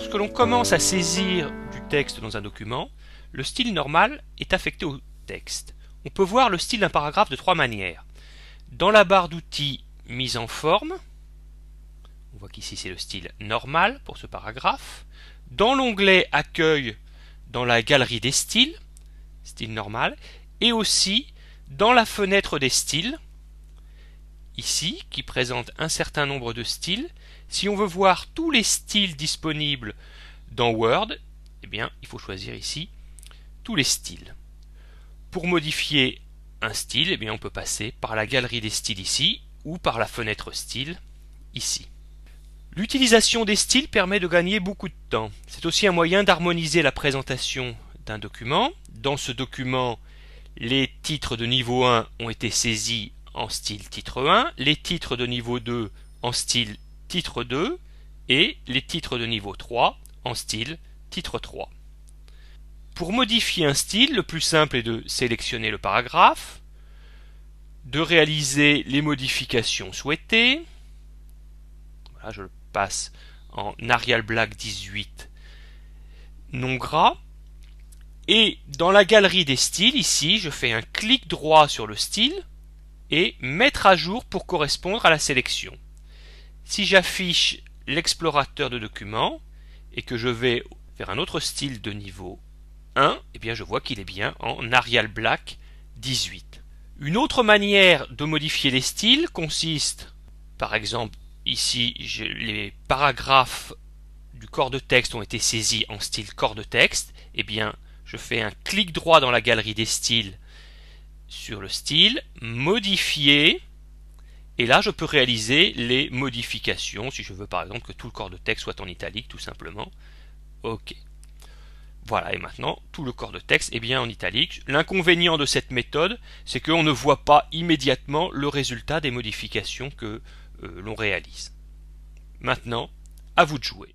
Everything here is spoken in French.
Lorsque l'on commence à saisir du texte dans un document, le style normal est affecté au texte. On peut voir le style d'un paragraphe de trois manières. Dans la barre d'outils mise en forme, on voit qu'ici c'est le style normal pour ce paragraphe. Dans l'onglet accueil, dans la galerie des styles, style normal, et aussi dans la fenêtre des styles, ici, qui présente un certain nombre de styles. Si on veut voir tous les styles disponibles dans Word, eh bien, il faut choisir ici tous les styles. Pour modifier un style, eh bien, on peut passer par la galerie des styles ici ou par la fenêtre style ici. L'utilisation des styles permet de gagner beaucoup de temps. C'est aussi un moyen d'harmoniser la présentation d'un document. Dans ce document, les titres de niveau 1 ont été saisis en style titre 1, les titres de niveau 2 en style titre 2 et les titres de niveau 3 en style titre 3. Pour modifier un style, le plus simple est de sélectionner le paragraphe, de réaliser les modifications souhaitées. Voilà, je le passe en Arial Black 18 non gras. Et dans la galerie des styles, ici, je fais un clic droit sur le style et mettre à jour pour correspondre à la sélection. Si j'affiche l'explorateur de documents et que je vais vers un autre style de niveau 1, eh bien je vois qu'il est bien en Arial Black 18. Une autre manière de modifier les styles consiste, par exemple, ici les paragraphes du corps de texte ont été saisis en style corps de texte, eh bien je fais un clic droit dans la galerie des styles sur le style, modifier, et là je peux réaliser les modifications, si je veux par exemple que tout le corps de texte soit en italique tout simplement. OK. Voilà, et maintenant tout le corps de texte est bien en italique. L'inconvénient de cette méthode, c'est qu'on ne voit pas immédiatement le résultat des modifications que l'on réalise. Maintenant, à vous de jouer.